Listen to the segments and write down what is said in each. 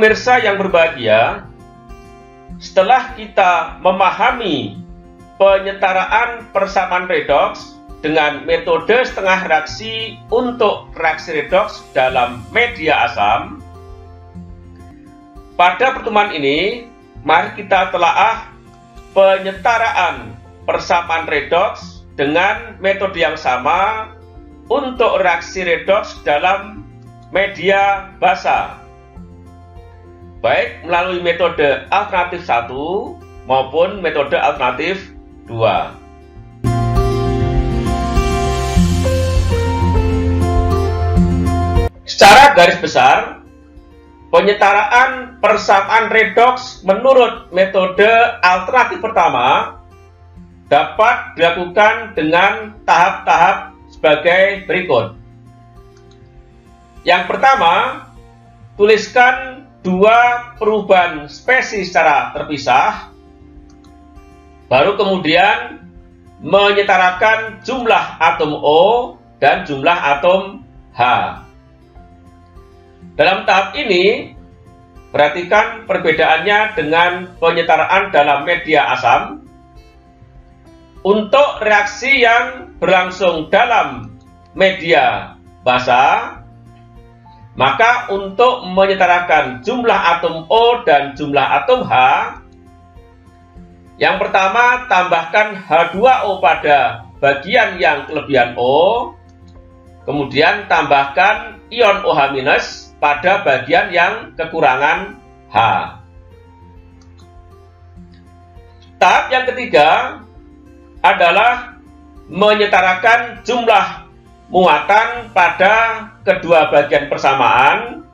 pemirsa yang berbahagia, setelah kita memahami penyetaraan persamaan redoks dengan metode setengah reaksi untuk reaksi redoks dalam media asam, pada pertemuan ini mari kita telaah penyetaraan persamaan redoks dengan metode yang sama untuk reaksi redoks dalam media basa, baik melalui metode alternatif 1 maupun metode alternatif 2. Secara garis besar, penyetaraan persamaan redoks menurut metode alternatif pertama dapat dilakukan dengan tahap-tahap sebagai berikut. Yang pertama, tuliskan dua perubahan spesies secara terpisah, baru kemudian menyetarakan jumlah atom O dan jumlah atom H. Dalam tahap ini, perhatikan perbedaannya dengan penyetaraan dalam media asam. Untuk reaksi yang berlangsung dalam media basa, maka untuk menyetarakan jumlah atom O dan jumlah atom H, yang pertama tambahkan H2O pada bagian yang kelebihan O, kemudian tambahkan ion OH- pada bagian yang kekurangan H. Tahap yang ketiga adalah menyetarakan jumlah muatan pada kedua bagian persamaan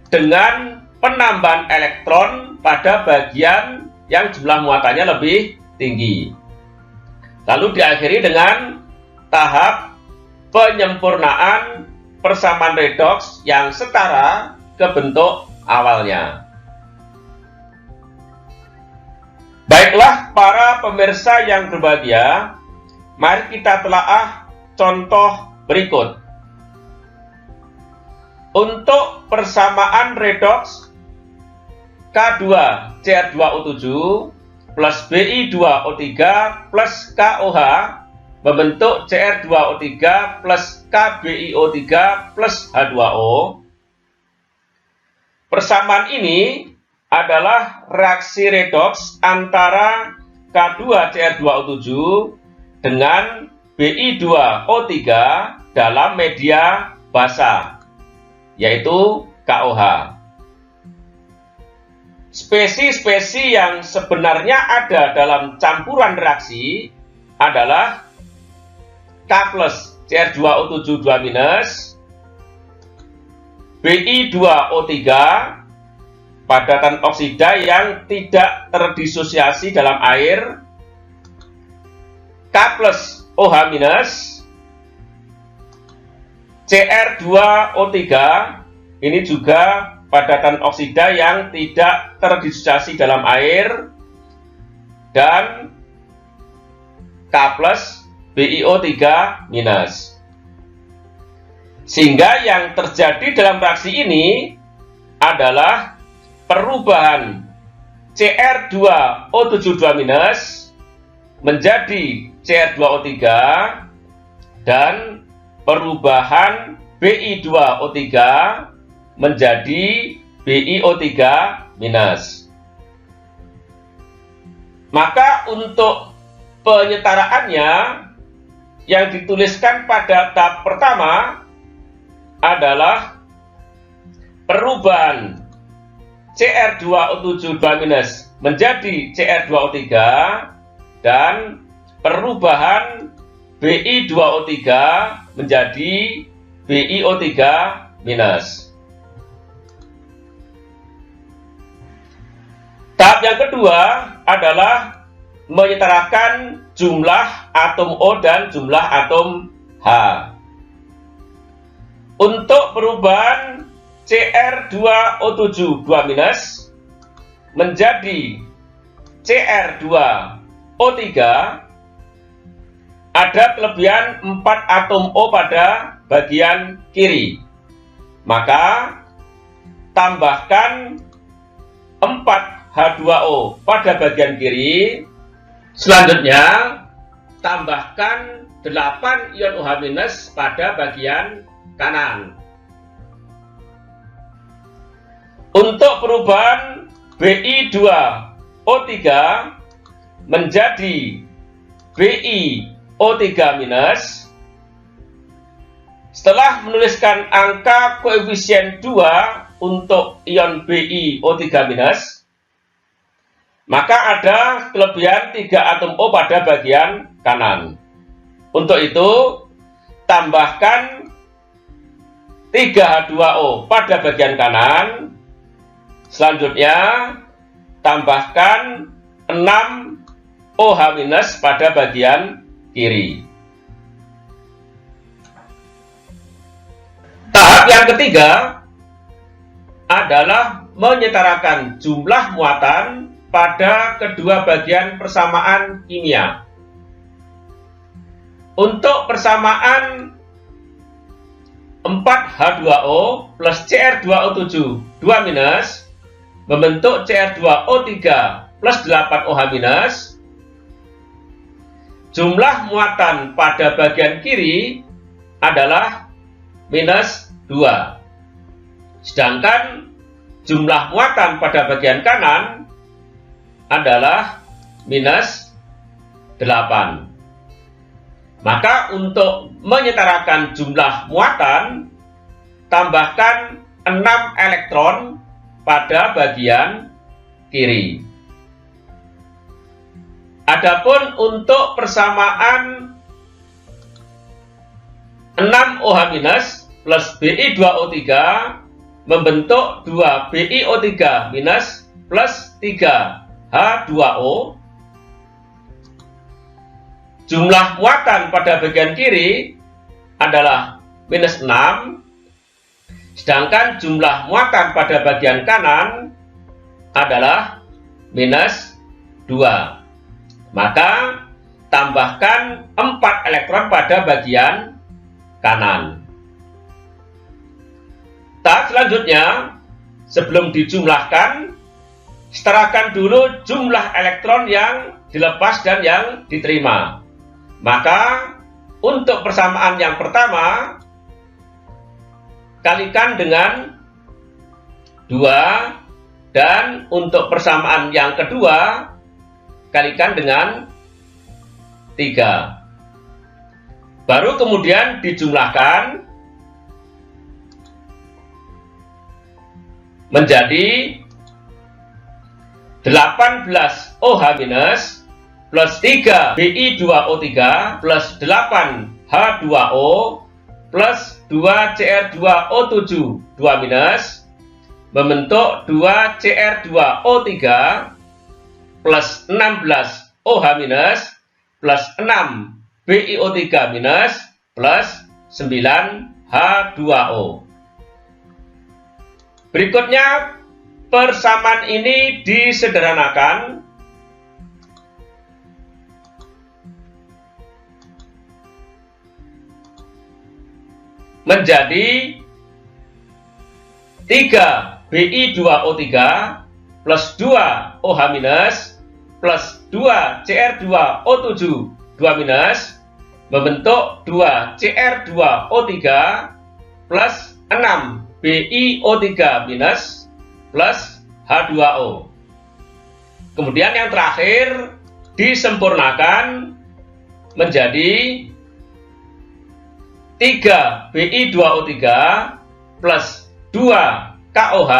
dengan penambahan elektron pada bagian yang jumlah muatannya lebih tinggi. Lalu diakhiri dengan tahap penyempurnaan persamaan redoks yang setara ke bentuk awalnya. Baiklah para pemirsa yang berbahagia, mari kita telaah contoh berikut. Untuk persamaan redoks K2Cr2O7 plus Bi2O3 plus KOH membentuk Cr2O3 plus KBiO3 plus H2O. Persamaan ini adalah reaksi redoks antara K2Cr2O7 dengan Bi2O3 dalam media basa, yaitu KOH. Spesies-spesies yang sebenarnya ada dalam campuran reaksi adalah K plus Cr2O7 2-, Bi2O3 padatan oksida yang tidak terdisosiasi dalam air, K plus OH-, Cr2O3 ini juga padatan oksida yang tidak terdisosiasi dalam air, dan K plus BiO3-. Sehingga yang terjadi dalam reaksi ini adalah perubahan Cr2O7 2- menjadi Cr2O3 dan perubahan Bi2O3 menjadi BiO3-. Maka untuk penyetaraannya yang dituliskan pada tahap pertama adalah perubahan Cr2O7 2- menjadi Cr2O3 dan perubahan Bi2O3 menjadi BiO3-. Tahap yang kedua adalah menyetarakan jumlah atom O dan jumlah atom H. Untuk perubahan Cr2O7 2- menjadi Cr2O3, ada kelebihan 4 atom O pada bagian kiri. Maka tambahkan 4H2O pada bagian kiri. Selanjutnya, tambahkan 8 ion OH- pada bagian kanan. Untuk perubahan Bi2O3 menjadi BiO3-, setelah menuliskan angka koefisien 2 untuk ion BiO3-, maka ada kelebihan 3 atom O pada bagian kanan. Untuk itu, tambahkan 3H2O pada bagian kanan. Selanjutnya, tambahkan 6 OH- pada bagian kiri. Tahap yang ketiga adalah menyetarakan jumlah muatan pada kedua bagian persamaan kimia. Untuk persamaan 4H2O plus Cr2O7 2- membentuk Cr2O3 plus 8 OH-, jumlah muatan pada bagian kiri adalah -2. Sedangkan jumlah muatan pada bagian kanan adalah -8. Maka untuk menyetarakan jumlah muatan, tambahkan 6 elektron pada bagian kiri. Adapun untuk persamaan 6 OH- plus Bi2O3 membentuk 2 BiO3- plus 3H2O. Jumlah muatan pada bagian kiri adalah -6, sedangkan jumlah muatan pada bagian kanan adalah -2. Maka tambahkan 4 elektron pada bagian kanan. Tahap selanjutnya, sebelum dijumlahkan, setarakan dulu jumlah elektron yang dilepas dan yang diterima. Maka untuk persamaan yang pertama, kalikan dengan 2, dan untuk persamaan yang kedua, kalikan dengan 3. Baru kemudian dijumlahkan menjadi 18 OH- plus 3 Bi2O3 plus 8 H2O plus 2 Cr2O7 2- membentuk 2 Cr2O3 plus 16 OH- plus 6 BiO3- plus 9 H2O. Berikutnya, persamaan ini disederhanakan menjadi 3 Bi2O3 plus 2 OH- plus 2 Cr2O7 2- membentuk 2 Cr2O3 plus 6 BiO3- plus H2O. Kemudian yang terakhir disempurnakan menjadi 3 Bi2O3 plus 2 KOH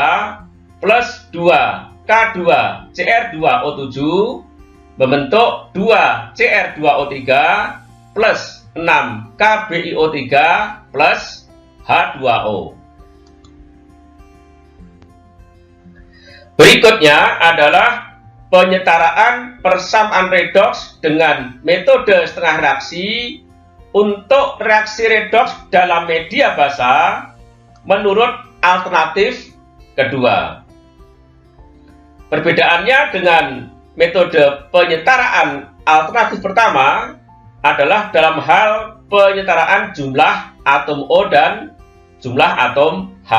plus 2 K2 Cr2O7 membentuk 2 Cr2O3 plus 6 KBiO3 plus H2O. Berikutnya adalah penyetaraan persamaan redoks dengan metode setengah reaksi untuk reaksi redoks dalam media basa menurut alternatif kedua. Perbedaannya dengan metode penyetaraan alternatif pertama adalah dalam hal penyetaraan jumlah atom O dan jumlah atom H.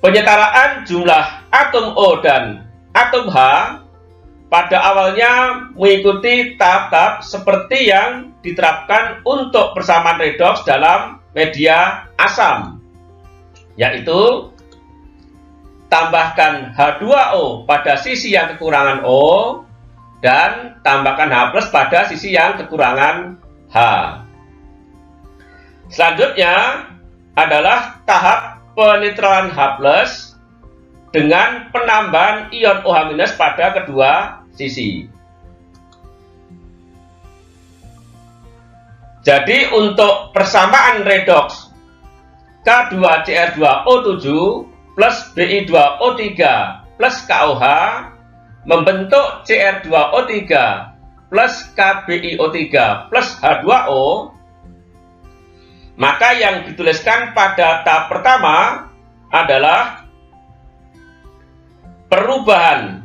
Penyetaraan jumlah atom O dan atom H pada awalnya mengikuti tahap-tahap seperti yang diterapkan untuk persamaan redoks dalam media asam, yaitu tambahkan H2O pada sisi yang kekurangan O dan tambahkan H+ pada sisi yang kekurangan H. Selanjutnya adalah tahap penetralan H+ dengan penambahan ion OH- pada kedua sisi. Jadi untuk persamaan redoks K2Cr2O7 plus Bi2O3 plus KOH membentuk Cr2O3 plus KBiO3 plus H2O, maka yang dituliskan pada tahap pertama adalah perubahan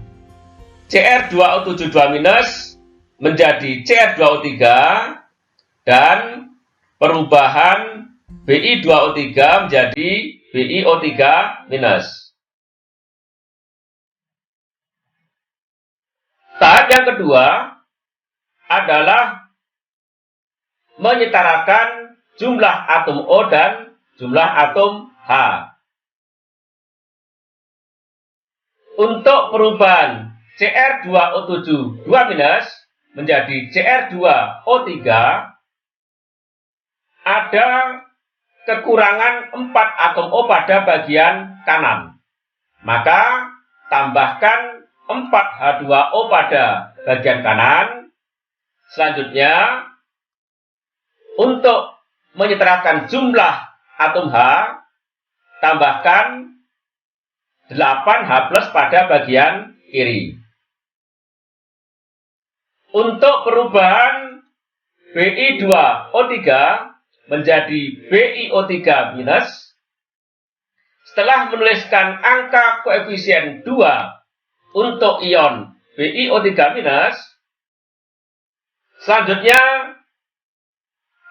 Cr2O7 2- menjadi Cr2O3 dan perubahan Bi2O3 menjadi BiO3-. Tahap yang kedua adalah menyetarakan jumlah atom O dan jumlah atom H. Untuk perubahan Cr2O7 2- menjadi Cr2O3 ada kekurangan 4 atom O pada bagian kanan. Maka tambahkan 4 H2O pada bagian kanan. Selanjutnya, untuk menyetarakan jumlah atom H, tambahkan 8 H+ pada bagian kiri. Untuk perubahan Bi2O3 menjadi BiO3-, setelah menuliskan angka koefisien 2 untuk ion BiO3-, selanjutnya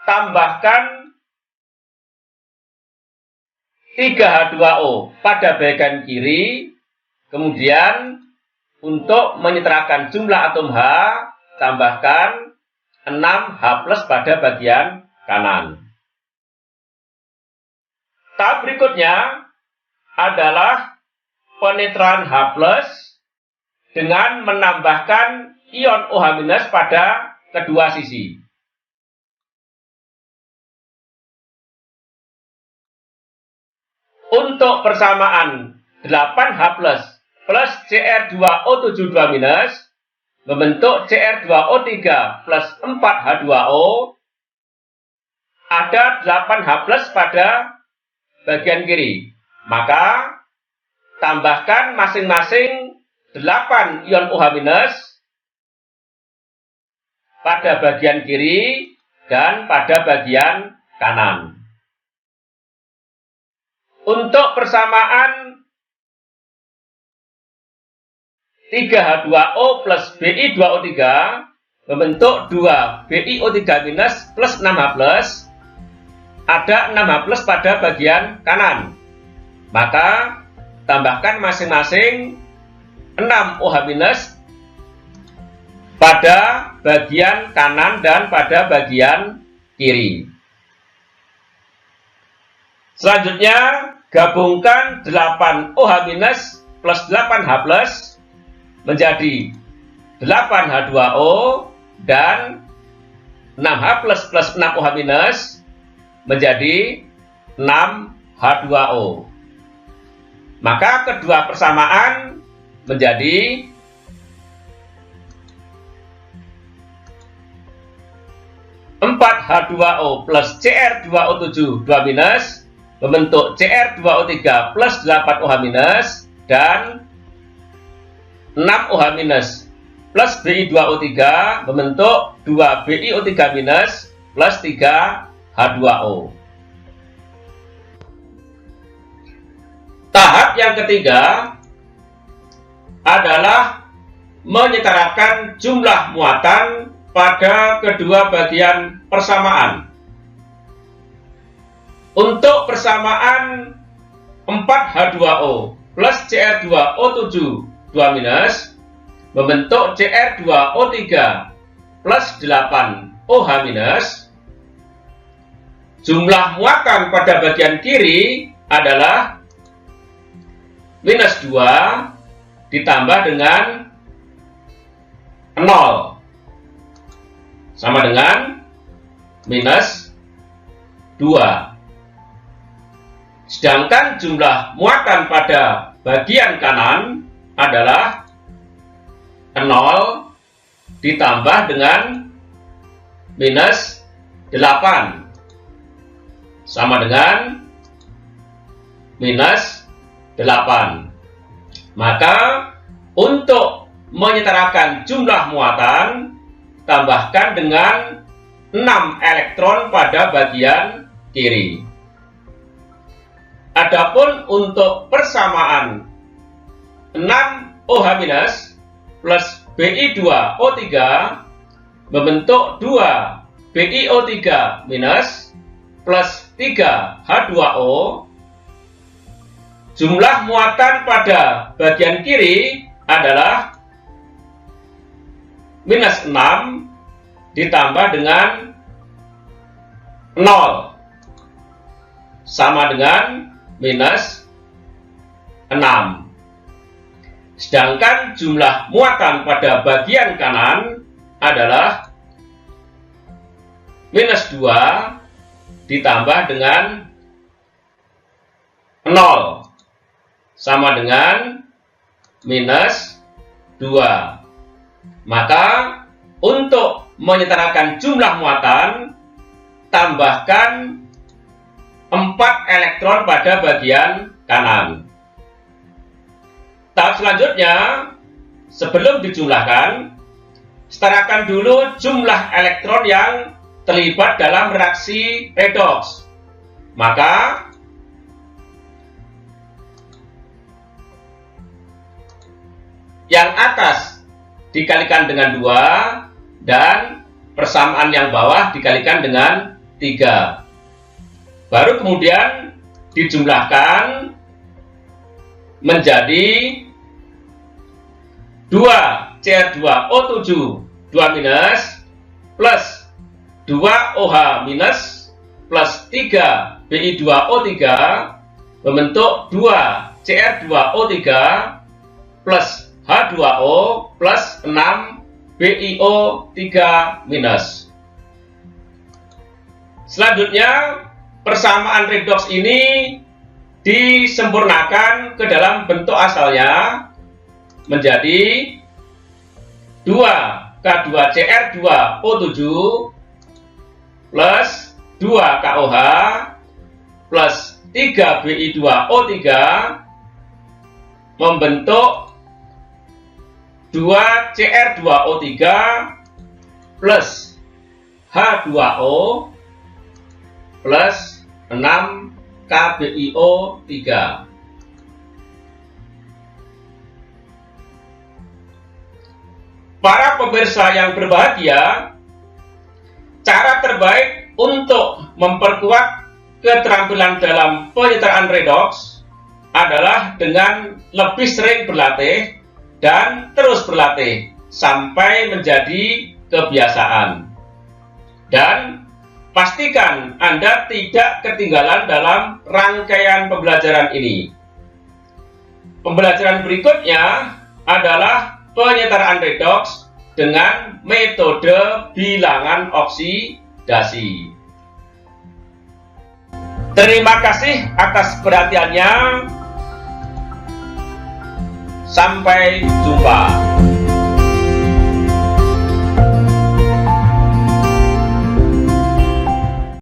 tambahkan 3 H2O pada bagian kiri, kemudian untuk menyetarakan jumlah atom H, tambahkan 6 H+ pada bagian kanan. Tahap berikutnya adalah penetralan H+ dengan menambahkan ion OH- pada kedua sisi. Untuk persamaan 8H+ plus Cr2O7 2- membentuk Cr2O3 plus 4H2O, ada 8H+ pada bagian kiri. Maka tambahkan masing-masing 8 ion OH- pada bagian kiri dan pada bagian kanan. Untuk persamaan 3H2O plus Bi2O3 membentuk 2 BiO3- plus 6H+, ada 6H+ pada bagian kanan. Maka tambahkan masing-masing 6 OH- pada bagian kanan dan pada bagian kiri. Selanjutnya, gabungkan 8 OH- plus 8H+ menjadi 8H2O dan 6H+ plus 6 OH- menjadi 6H2O. Maka kedua persamaan menjadi 4H2O plus Cr2O7 2- membentuk Cr2O3 plus 8 OH- dan 6 OH- plus Bi2O3 membentuk 2 BiO3- plus 3 H2O. Tahap yang ketiga adalah menyetarakan jumlah muatan pada kedua bagian persamaan. Untuk persamaan 4H2O plus Cr2O7 2- membentuk Cr2O3 plus 8OH-. Jumlah muatan pada bagian kiri adalah -2 ditambah dengan 0 sama dengan -2. Sedangkan jumlah muatan pada bagian kanan adalah 0 ditambah dengan -8 sama dengan -8. Maka untuk menyetarakan jumlah muatan, tambahkan dengan 6 elektron pada bagian kiri. Adapun untuk persamaan 6OH- plus Bi2O3 membentuk 2BiO3- plus 3H2O, jumlah muatan pada bagian kiri adalah -6 ditambah dengan 0 sama dengan -6. Sedangkan jumlah muatan pada bagian kanan adalah -2 ditambah dengan 0 sama dengan -2. Maka untuk menyetarakan jumlah muatan, tambahkan 4 elektron pada bagian kanan. Tahap selanjutnya, sebelum dijumlahkan, setarakan dulu jumlah elektron yang terlibat dalam reaksi redoks. Maka yang atas dikalikan dengan 2 dan persamaan yang bawah dikalikan dengan 3. Baru kemudian dijumlahkan menjadi 2Cr2O7 2- plus 2OH- plus 3Bi2O3 membentuk 2Cr2O3 plus H2O plus 6BiO3-. Selanjutnya, persamaan redoks ini disempurnakan ke dalam bentuk asalnya menjadi 2K2Cr2O7 plus 2KOH plus 3Bi2O3 membentuk 2Cr2O3 plus H2O plus 6KBiO3. Para pemirsa yang berbahagia, cara terbaik untuk memperkuat keterampilan dalam penyetaraan redoks adalah dengan lebih sering berlatih dan terus berlatih sampai menjadi kebiasaan. Dan pastikan Anda tidak ketinggalan dalam rangkaian pembelajaran ini. Pembelajaran berikutnya adalah penyetaraan redoks dengan metode bilangan oksidasi. Terima kasih atas perhatiannya. Sampai jumpa.